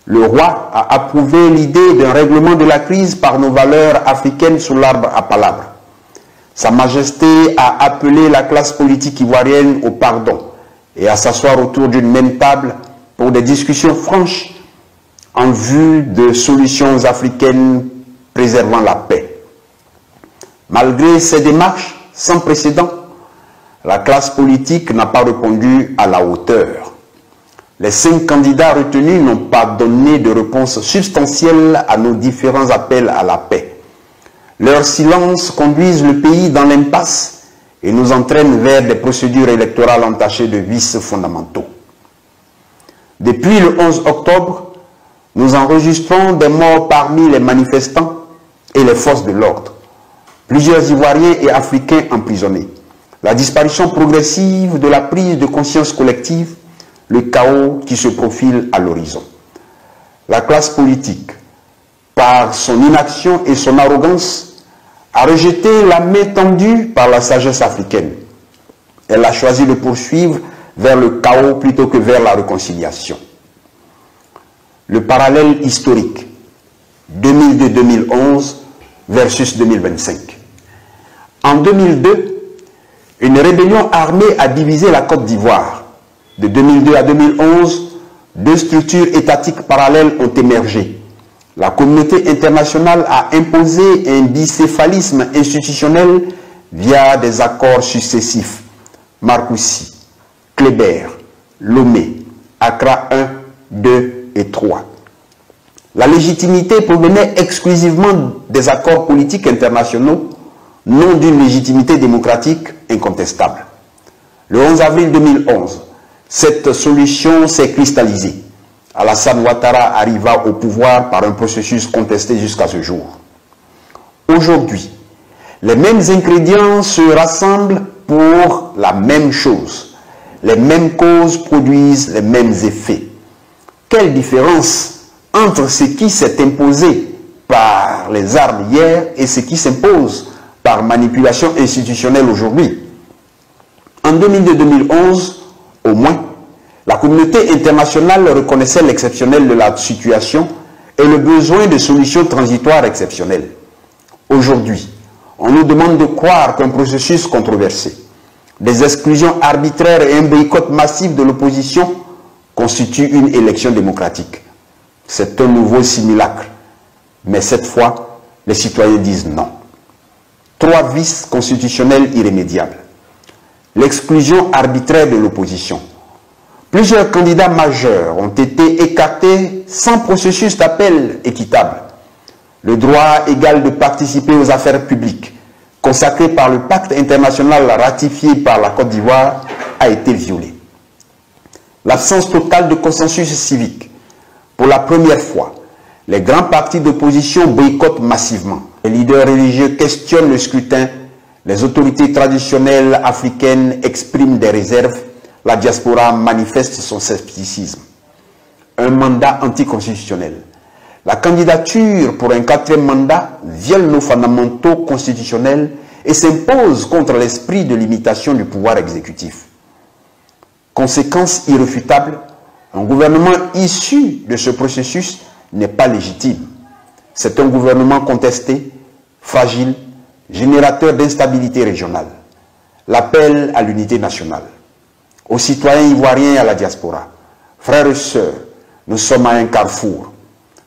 Le roi a approuvé l'idée d'un règlement de la crise par nos valeurs africaines sous l'arbre à palabres. Sa Majesté a appelé la classe politique ivoirienne au pardon et à s'asseoir autour d'une même table pour des discussions franches en vue de solutions africaines préservant la paix. Malgré ces démarches sans précédent, la classe politique n'a pas répondu à la hauteur. Les 5 candidats retenus n'ont pas donné de réponse substantielle à nos différents appels à la paix. Leur silence conduit le pays dans l'impasse et nous entraîne vers des procédures électorales entachées de vices fondamentaux. Depuis le 11 octobre, nous enregistrons des morts parmi les manifestants et les forces de l'ordre. Plusieurs Ivoiriens et Africains emprisonnés. La disparition progressive de la prise de conscience collective, le chaos qui se profile à l'horizon. La classe politique, par son inaction et son arrogance, a rejeté la main tendue par la sagesse africaine. Elle a choisi de poursuivre vers le chaos plutôt que vers la réconciliation. Le parallèle historique 2002-2011 versus 2025. En 2002, une rébellion armée a divisé la Côte d'Ivoire. De 2002 à 2011, 2 structures étatiques parallèles ont émergé. La communauté internationale a imposé un bicéphalisme institutionnel via des accords successifs. Marcoussis, Kléber, Lomé, Accra 1, 2 et 3. La légitimité provenait exclusivement des accords politiques internationaux, non d'une légitimité démocratique incontestable. Le 11 avril 2011, cette solution s'est cristallisée. Alassane Ouattara arriva au pouvoir par un processus contesté jusqu'à ce jour. Aujourd'hui, les mêmes ingrédients se rassemblent pour la même chose. Les mêmes causes produisent les mêmes effets. Quelle différence entre ce qui s'est imposé par les armes hier et ce qui s'impose par manipulation institutionnelle aujourd'hui? En 2002-2011, au moins, la communauté internationale reconnaissait l'exceptionnel de la situation et le besoin de solutions transitoires exceptionnelles. Aujourd'hui, on nous demande de croire qu'un processus controversé, des exclusions arbitraires et un boycott massif de l'opposition constituent une élection démocratique. C'est un nouveau simulacre. Mais cette fois, les citoyens disent non. 3 vices constitutionnels irrémédiables. L'exclusion arbitraire de l'opposition. Plusieurs candidats majeurs ont été écartés sans processus d'appel équitable. Le droit égal de participer aux affaires publiques, consacré par le pacte international ratifié par la Côte d'Ivoire, a été violé. L'absence totale de consensus civique. Pour la première fois, les grands partis d'opposition boycottent massivement. Les leaders religieux questionnent le scrutin. Les autorités traditionnelles africaines expriment des réserves. La diaspora manifeste son scepticisme. Un mandat anticonstitutionnel. La candidature pour un 4e mandat viole nos fondamentaux constitutionnels et s'impose contre l'esprit de limitation du pouvoir exécutif. Conséquence irréfutable, un gouvernement issu de ce processus n'est pas légitime. C'est un gouvernement contesté, fragile, générateur d'instabilité régionale. L'appel à l'unité nationale. Aux citoyens ivoiriens et à la diaspora. Frères et sœurs, nous sommes à un carrefour.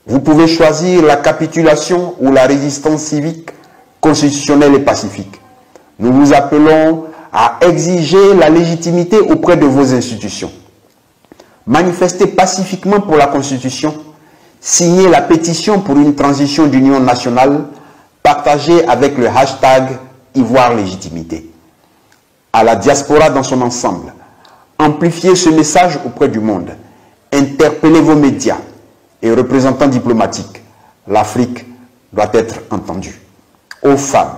Vous pouvez choisir la capitulation ou la résistance civique, constitutionnelle et pacifique. Nous vous appelons à exiger la légitimité auprès de vos institutions. Manifestez pacifiquement pour la Constitution, signez la pétition pour une transition d'union nationale, partagée avec le hashtag Ivoire Légitimité. À la diaspora dans son ensemble, amplifiez ce message auprès du monde. Interpellez vos médias et représentants diplomatiques. L'Afrique doit être entendue. Aux femmes,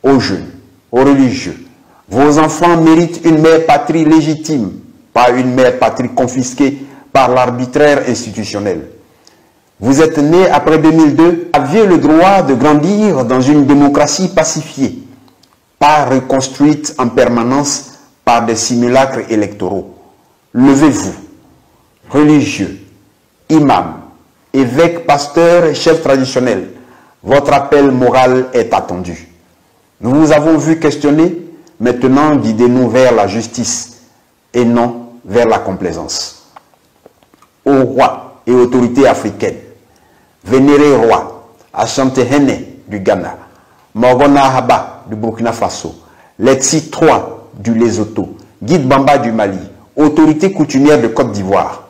aux jeunes, aux religieux, vos enfants méritent une mère patrie légitime, pas une mère patrie confisquée par l'arbitraire institutionnel. Vous êtes nés après 2002, aviez le droit de grandir dans une démocratie pacifiée, pas reconstruite en permanence par des simulacres électoraux. Levez-vous, religieux, imams, évêques, pasteurs et chefs traditionnels, votre appel moral est attendu. Nous vous avons vu questionner, maintenant guidez-nous vers la justice et non vers la complaisance. Ô rois et autorités africaines, vénérés rois, Asante Hene du Ghana, Morgana Haba du Burkina Faso, Letsi III du Lesotho, Guide Bamba du Mali, autorités coutumières de Côte d'Ivoire,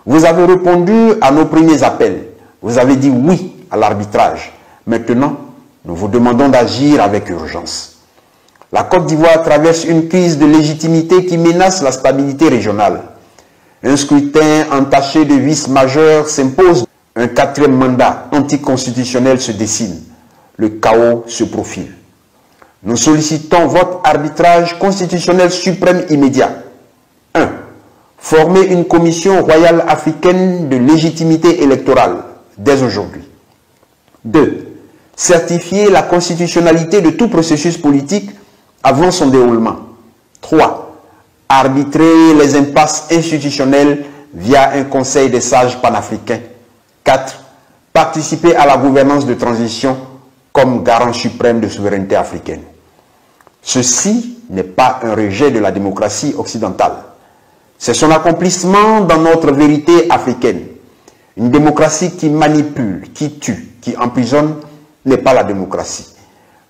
vous avez répondu à nos premiers appels. Vous avez dit oui à l'arbitrage. Maintenant, nous vous demandons d'agir avec urgence. La Côte d'Ivoire traverse une crise de légitimité qui menace la stabilité régionale. Un scrutin entaché de vices majeurs s'impose. Un quatrième mandat anticonstitutionnel se dessine. Le chaos se profile. Nous sollicitons votre arbitrage constitutionnel suprême immédiat. 1. Former une commission royale africaine de légitimité électorale dès aujourd'hui. 2. Certifier la constitutionnalité de tout processus politique avant son déroulement. 3. Arbitrer les impasses institutionnelles via un conseil des sages panafricains. 4. Participer à la gouvernance de transition comme garant suprême de souveraineté africaine. Ceci n'est pas un rejet de la démocratie occidentale. C'est son accomplissement dans notre vérité africaine. Une démocratie qui manipule, qui tue, qui emprisonne n'est pas la démocratie.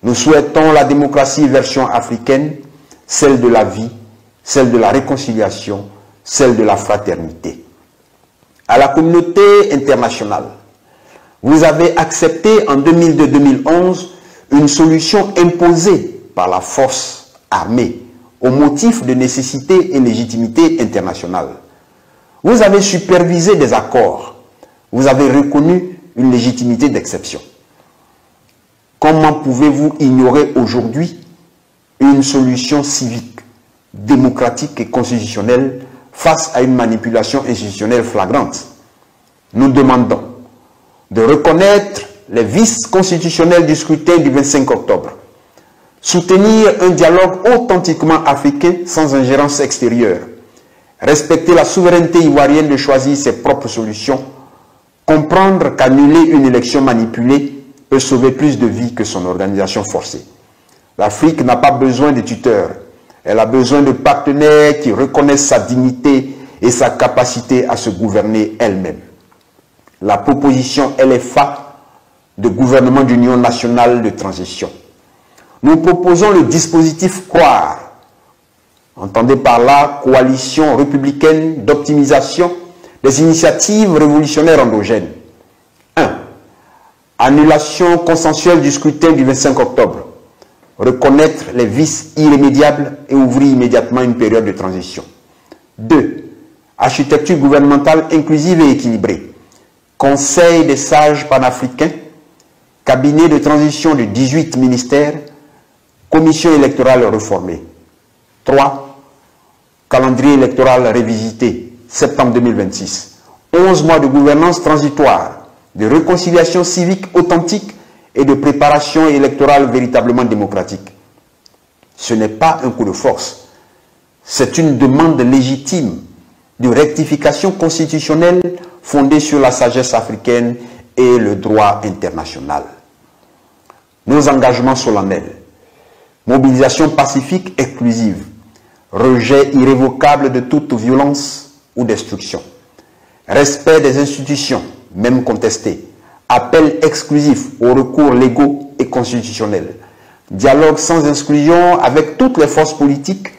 Nous souhaitons la démocratie version africaine, celle de la vie, celle de la réconciliation, celle de la fraternité. À la communauté internationale, vous avez accepté en 2002-2011 une solution imposée par la force armée au motif de nécessité et légitimité internationale. Vous avez supervisé des accords. Vous avez reconnu une légitimité d'exception. Comment pouvez-vous ignorer aujourd'hui une solution civique, démocratique et constitutionnelle face à une manipulation institutionnelle flagrante? Nous demandons de reconnaître les vices constitutionnels du scrutin du 25 octobre, soutenir un dialogue authentiquement africain sans ingérence extérieure, respecter la souveraineté ivoirienne de choisir ses propres solutions, comprendre qu'annuler une élection manipulée peut sauver plus de vies que son organisation forcée. L'Afrique n'a pas besoin de tuteurs, elle a besoin de partenaires qui reconnaissent sa dignité et sa capacité à se gouverner elle-même. La proposition LFA de gouvernement d'union nationale de transition. Nous proposons le dispositif CROIR, entendez par là coalition républicaine d'optimisation des initiatives révolutionnaires endogènes. 1. Annulation consensuelle du scrutin du 25 octobre. Reconnaître les vices irrémédiables et ouvrir immédiatement une période de transition. 2. Architecture gouvernementale inclusive et équilibrée. Conseil des sages panafricains, cabinet de transition de 18 ministères, commission électorale réformée. 3. Calendrier électoral révisité, septembre 2026. 11 mois de gouvernance transitoire, de réconciliation civique authentique et de préparation électorale véritablement démocratique. Ce n'est pas un coup de force, c'est une demande légitime de rectification constitutionnelle fondée sur la sagesse africaine et le droit international. Nos engagements solennels: mobilisation pacifique exclusive, rejet irrévocable de toute violence ou destruction, respect des institutions, même contestées, appel exclusif aux recours légaux et constitutionnels, dialogue sans exclusion avec toutes les forces politiques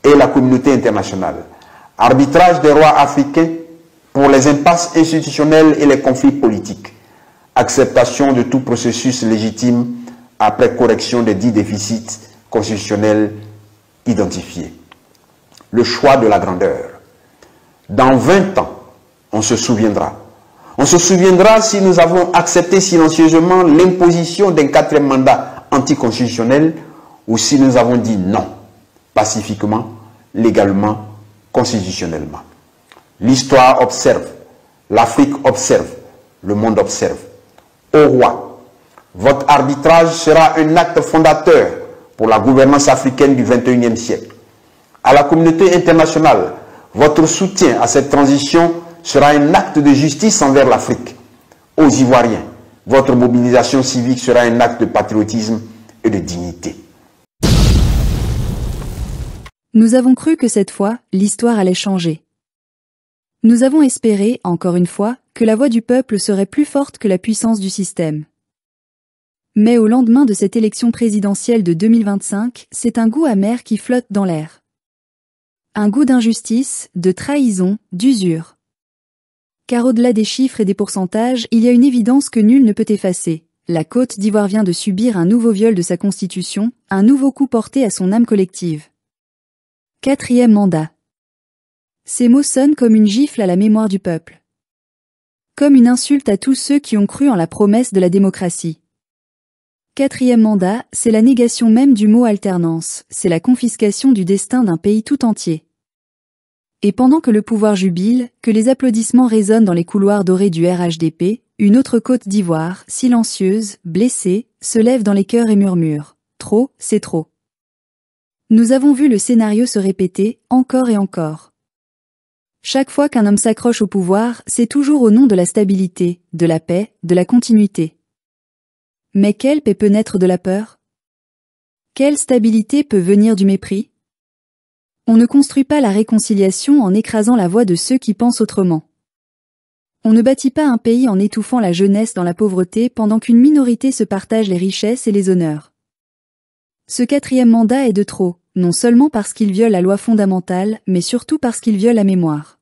et la communauté internationale, arbitrage des rois africains pour les impasses institutionnelles et les conflits politiques, acceptation de tout processus légitime après correction des dits déficits constitutionnels identifiés. Le choix de la grandeur. Dans 20 ans, on se souviendra. On se souviendra si nous avons accepté silencieusement l'imposition d'un 4e mandat anticonstitutionnel ou si nous avons dit non, pacifiquement, légalement, constitutionnellement. L'histoire observe, l'Afrique observe, le monde observe. Ô roi, votre arbitrage sera un acte fondateur pour la gouvernance africaine du XXIe siècle. À la communauté internationale, votre soutien à cette transition sera un acte de justice envers l'Afrique. Aux Ivoiriens, votre mobilisation civique sera un acte de patriotisme et de dignité. Nous avons cru que cette fois, l'histoire allait changer. Nous avons espéré, encore une fois, que la voix du peuple serait plus forte que la puissance du système. Mais au lendemain de cette élection présidentielle de 2025, c'est un goût amer qui flotte dans l'air. Un goût d'injustice, de trahison, d'usure. Car au-delà des chiffres et des pourcentages, il y a une évidence que nul ne peut effacer. La Côte d'Ivoire vient de subir un nouveau viol de sa constitution, un nouveau coup porté à son âme collective. 4e mandat. Ces mots sonnent comme une gifle à la mémoire du peuple. Comme une insulte à tous ceux qui ont cru en la promesse de la démocratie. 4e mandat, c'est la négation même du mot alternance, c'est la confiscation du destin d'un pays tout entier. Et pendant que le pouvoir jubile, que les applaudissements résonnent dans les couloirs dorés du RHDP, une autre Côte d'Ivoire, silencieuse, blessée, se lève dans les cœurs et murmure « Trop, c'est trop ». Nous avons vu le scénario se répéter, encore et encore. Chaque fois qu'un homme s'accroche au pouvoir, c'est toujours au nom de la stabilité, de la paix, de la continuité. Mais quelle paix peut naître de la peur? Quelle stabilité peut venir du mépris? On ne construit pas la réconciliation en écrasant la voix de ceux qui pensent autrement. On ne bâtit pas un pays en étouffant la jeunesse dans la pauvreté pendant qu'une minorité se partage les richesses et les honneurs. Ce 4e mandat est de trop, non seulement parce qu'il viole la loi fondamentale, mais surtout parce qu'il viole la mémoire.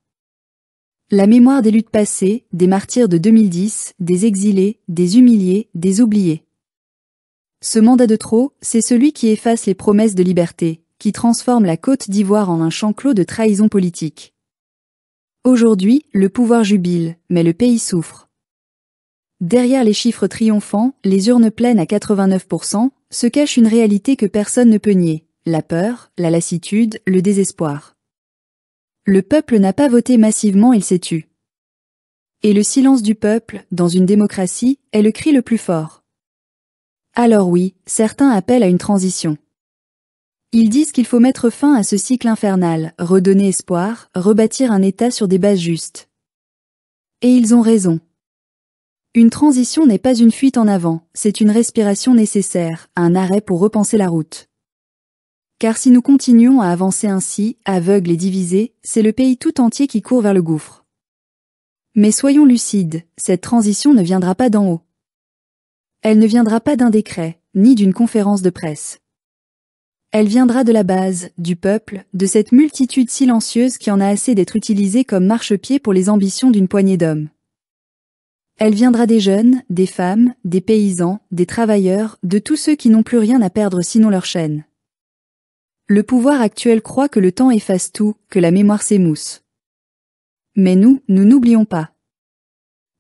La mémoire des luttes passées, des martyrs de 2010, des exilés, des humiliés, des oubliés. Ce mandat de trop, c'est celui qui efface les promesses de liberté, qui transforme la Côte d'Ivoire en un champ clos de trahison politique. Aujourd'hui, le pouvoir jubile, mais le pays souffre. Derrière les chiffres triomphants, les urnes pleines à 89%, se cache une réalité que personne ne peut nier, la peur, la lassitude, le désespoir. Le peuple n'a pas voté massivement, il s'est tu. Et le silence du peuple, dans une démocratie, est le cri le plus fort. Alors oui, certains appellent à une transition. Ils disent qu'il faut mettre fin à ce cycle infernal, redonner espoir, rebâtir un État sur des bases justes. Et ils ont raison. Une transition n'est pas une fuite en avant, c'est une respiration nécessaire, un arrêt pour repenser la route. Car si nous continuons à avancer ainsi, aveugles et divisés, c'est le pays tout entier qui court vers le gouffre. Mais soyons lucides, cette transition ne viendra pas d'en haut. Elle ne viendra pas d'un décret, ni d'une conférence de presse. Elle viendra de la base, du peuple, de cette multitude silencieuse qui en a assez d'être utilisée comme marchepied pour les ambitions d'une poignée d'hommes. Elle viendra des jeunes, des femmes, des paysans, des travailleurs, de tous ceux qui n'ont plus rien à perdre sinon leur chaîne. Le pouvoir actuel croit que le temps efface tout, que la mémoire s'émousse. Mais nous n'oublions pas.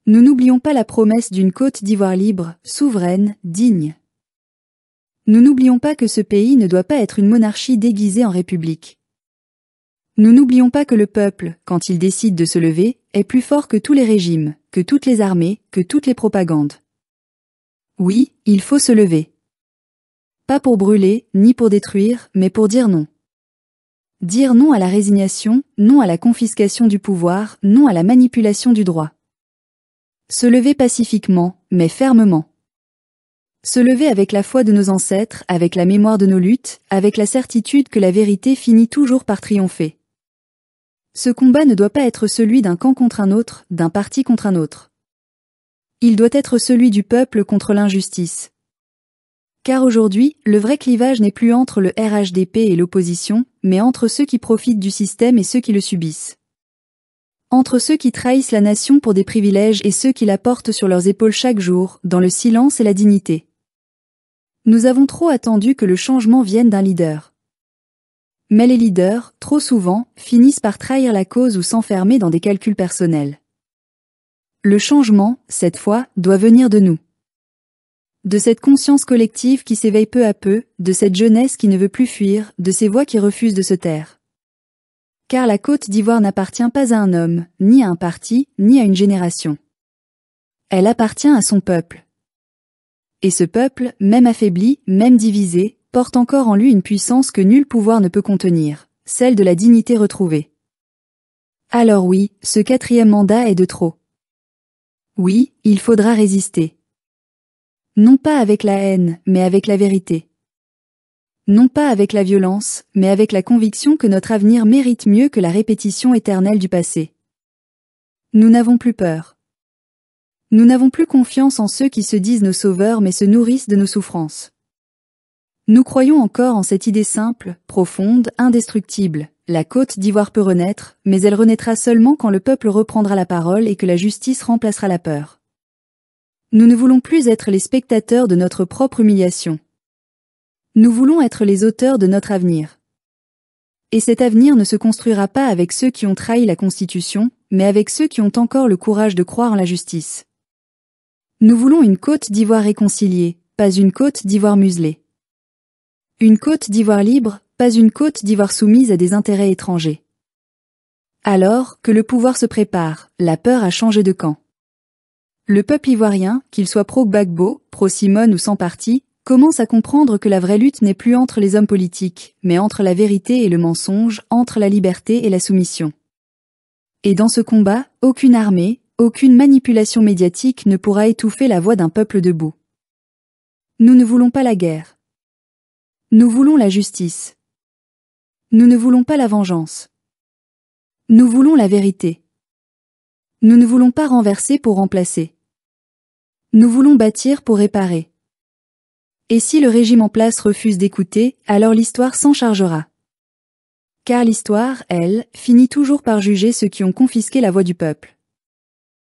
Nous n'oublions pas la promesse d'une Côte d'Ivoire libre, souveraine, digne. Nous n'oublions pas que ce pays ne doit pas être une monarchie déguisée en république. Nous n'oublions pas que le peuple, quand il décide de se lever, est plus fort que tous les régimes, que toutes les armées, que toutes les propagandes. Oui, il faut se lever. Pas pour brûler, ni pour détruire, mais pour dire non. Dire non à la résignation, non à la confiscation du pouvoir, non à la manipulation du droit. Se lever pacifiquement, mais fermement. Se lever avec la foi de nos ancêtres, avec la mémoire de nos luttes, avec la certitude que la vérité finit toujours par triompher. Ce combat ne doit pas être celui d'un camp contre un autre, d'un parti contre un autre. Il doit être celui du peuple contre l'injustice. Car aujourd'hui, le vrai clivage n'est plus entre le RHDP et l'opposition, mais entre ceux qui profitent du système et ceux qui le subissent. Entre ceux qui trahissent la nation pour des privilèges et ceux qui la portent sur leurs épaules chaque jour, dans le silence et la dignité. Nous avons trop attendu que le changement vienne d'un leader. Mais les leaders, trop souvent, finissent par trahir la cause ou s'enfermer dans des calculs personnels. Le changement, cette fois, doit venir de nous. De cette conscience collective qui s'éveille peu à peu, de cette jeunesse qui ne veut plus fuir, de ces voix qui refusent de se taire. Car la Côte d'Ivoire n'appartient pas à un homme, ni à un parti, ni à une génération. Elle appartient à son peuple. Et ce peuple, même affaibli, même divisé, porte encore en lui une puissance que nul pouvoir ne peut contenir, celle de la dignité retrouvée. Alors oui, ce 4e mandat est de trop. Oui, il faudra résister. Non pas avec la haine, mais avec la vérité. Non pas avec la violence, mais avec la conviction que notre avenir mérite mieux que la répétition éternelle du passé. Nous n'avons plus peur. Nous n'avons plus confiance en ceux qui se disent nos sauveurs mais se nourrissent de nos souffrances. Nous croyons encore en cette idée simple, profonde, indestructible. La Côte d'Ivoire peut renaître, mais elle renaîtra seulement quand le peuple reprendra la parole et que la justice remplacera la peur. Nous ne voulons plus être les spectateurs de notre propre humiliation. Nous voulons être les auteurs de notre avenir. Et cet avenir ne se construira pas avec ceux qui ont trahi la Constitution, mais avec ceux qui ont encore le courage de croire en la justice. Nous voulons une Côte d'Ivoire réconciliée, pas une Côte d'Ivoire muselée. Une Côte d'Ivoire libre, pas une Côte d'Ivoire soumise à des intérêts étrangers. Alors que le pouvoir se prépare, la peur a changé de camp. Le peuple ivoirien, qu'il soit pro-Gbagbo, pro-Simone ou sans parti, commence à comprendre que la vraie lutte n'est plus entre les hommes politiques, mais entre la vérité et le mensonge, entre la liberté et la soumission. Et dans ce combat, aucune armée, aucune manipulation médiatique ne pourra étouffer la voix d'un peuple debout. Nous ne voulons pas la guerre. Nous voulons la justice. Nous ne voulons pas la vengeance. Nous voulons la vérité. Nous ne voulons pas renverser pour remplacer. Nous voulons bâtir pour réparer. Et si le régime en place refuse d'écouter, alors l'histoire s'en chargera. Car l'histoire, elle, finit toujours par juger ceux qui ont confisqué la voix du peuple.